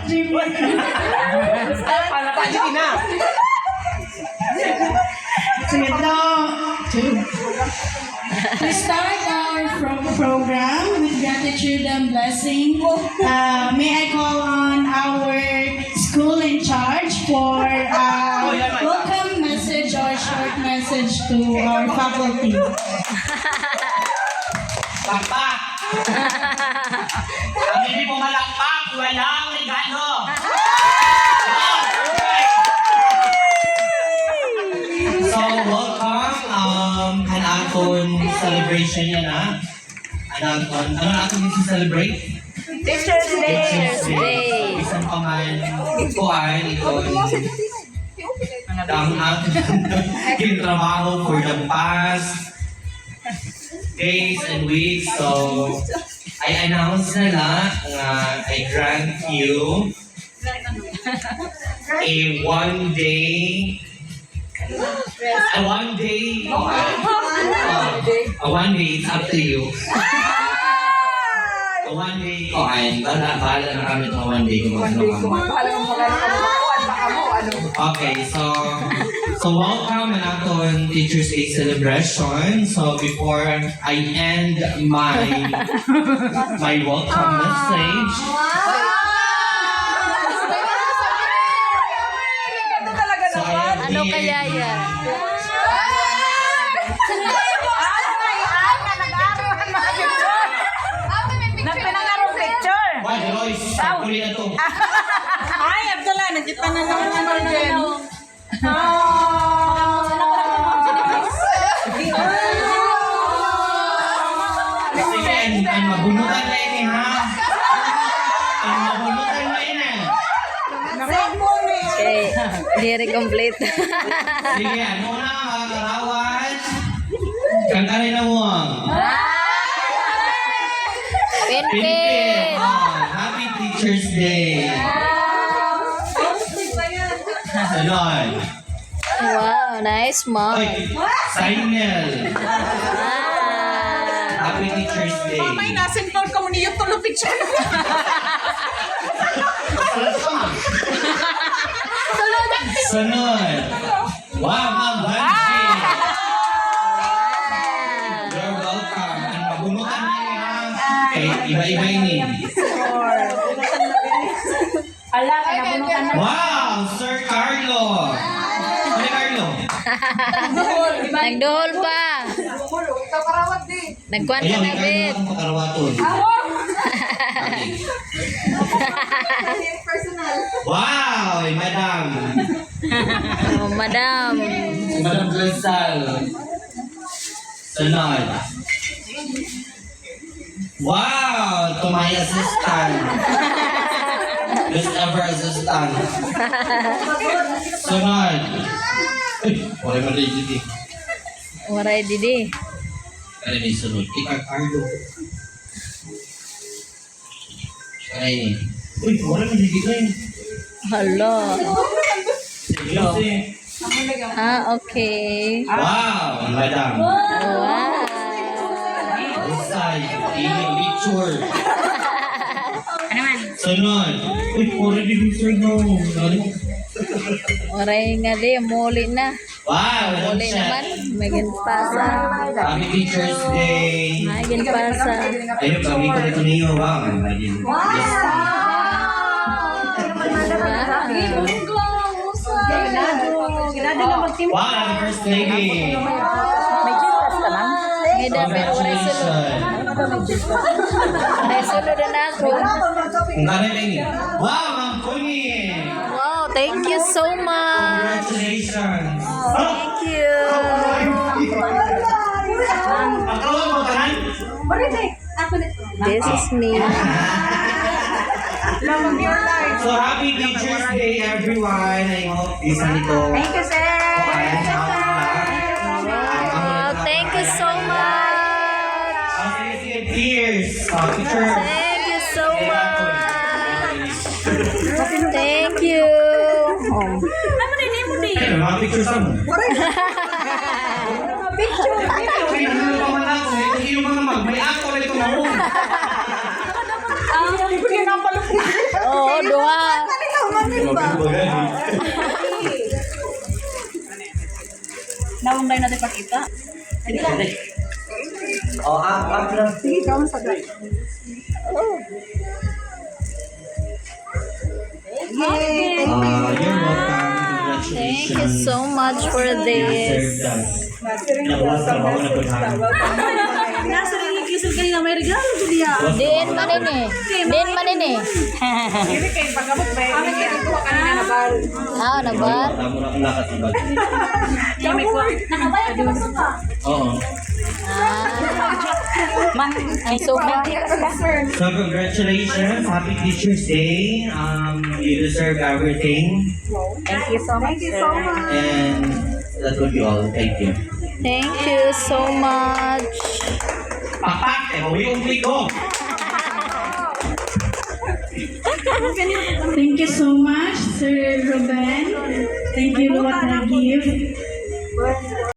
We start our program with gratitude and blessing. May I call on our school in charge for welcome message or short message to our faculty. Palakpak! Ang hindi mo malakpak, walang regalo! So, welcome ang aton celebration yan ha. Ano aton yung celebrate? Teacher's Day. Isang paman kuhaan ito ang aton trabaho for the past days and weeks. So, I announce na lang na I grant you a one day, it's up to you. A one day koan. Bahala na kami itong one day kung okay, so welcome na aton Teacher's Day celebration. So before I end my welcome message, so Ano kaya yan? why Royce? Sakuli na to. Ay, Abdullah, nagkita na naman naman din. Sige, ang mabunutan na ini ha. Ang mabunutan na ini. Okay, hindi complete. Sige, ano na mga karawan? Kantarin na mo. Pin-pin! Happy Teacher's Day! Salon! Wow, nice mom. Oy, Sainel! Happy Teacher's Day! Mamay, nasin-tol ka mo niyo tulo picture. Sunod! Wow, Ma'am Banji! You're welcome. Ang mabunutan na yun ha. Okay, iba-iba ini. Ala, nabunutan na. Wow, Sir Carlo! Ano Carlo? Nagdohol pa. Ikaw karawat din. Nagkwanta Ayun, na Carlo bit. ang makarawaton. Wow, Madam! Oh, madam. Madam Glensal. Sunod. Wow! To my assistant. Best ever assistant. Sunod. Uy, wala mo rin dito. Waray didi. Ano may sunod? Ika Carlo. Ano yun? Uy, wala mo dito eh. Hala. Sige. Ah, okay. Wow! Madam. Wow. Usay. Picture. Sunod. Uy, wala dito sunod. Waray nga di, muli na. Wow! Muli naman. Magin pasa. Happy Teacher's Day! Magin pasa. Ayun, kami ko nito niyo. Wow! Wow! Happy First Lady! May chispas ka lang? May dami. Waray sulod. Waray sulod na ako. Ang gano'n lang yun. Wow! Ma'am Connie! Wow, thank you so much. Congratulations! Thank you. Pagkawa mo ka nan? This is me. So, happy Teacher's Day, everyone! I hope isa nito. Thank you, sir. Wow, thank you so much. Sige, tears! Teacher! Thank you so much. Thank you. Oh. Ay, mga pictures mo. Picture. Ay, ano pa man ako? Hindi yung mga mag. May ako ulit ito na mo. Oh, duha. natin pakita. Oh, up lang. Sige, ikaw ang sagay. Yay! You're welcome. Thank Congratulations. you so much for this. Nabuhat trabaho na paghahan. Nasa rin yung kisal kanina, may regalo ko niya. Din manin eh. Din manin eh. Hindi kayo pagkabot ba? Kami kayo nagkuha kanina na bar. Ah, nabar? Tamo na akong nakatibag. May kuha. Nakabayad ka ba sa Oo. Ang suka. So congratulations. Happy Teacher's Day. You deserve everything. Thank you so much. Thank you so much. And that would be all. Thank you. Thank you so much. Papak! Yung ko! Thank you so much, Sir Ruben. Thank you, Luwat Nagif.